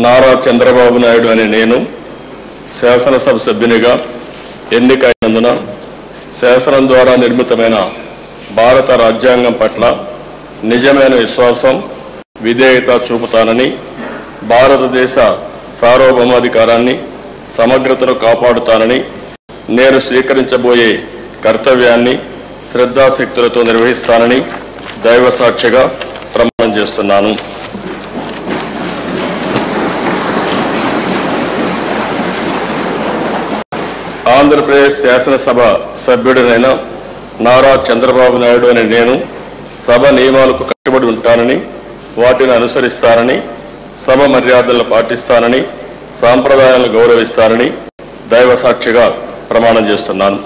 నారా చంద్రబాబు నాయుడు అనే నేను శాసనసభ సభ్యునిగా ఎన్నికైనందున శాసనం ద్వారా నిర్మితమైన భారత రాజ్యాంగం పట్ల నిజమైన విశ్వాసం విధేయత చూపుతానని, భారతదేశ సార్వభౌమాధికారాన్ని సమగ్రతను కాపాడుతానని, నేను స్వీకరించబోయే కర్తవ్యాన్ని శ్రద్ధాశక్తులతో నిర్వహిస్తానని దైవ సాక్షిగా ప్రమాణం చేస్తున్నాను. ఆంధ్రప్రదేశ్ శాసనసభ సభ్యుడినైన నారా చంద్రబాబు నాయుడు అనే నేను సభ నియమాలకు కట్టుబడి ఉంటానని, వాటిని అనుసరిస్తానని, సభ మర్యాదలను పాటిస్తానని, సాంప్రదాయాలను గౌరవిస్తానని దైవ సాక్షిగా ప్రమాణం చేస్తున్నాను.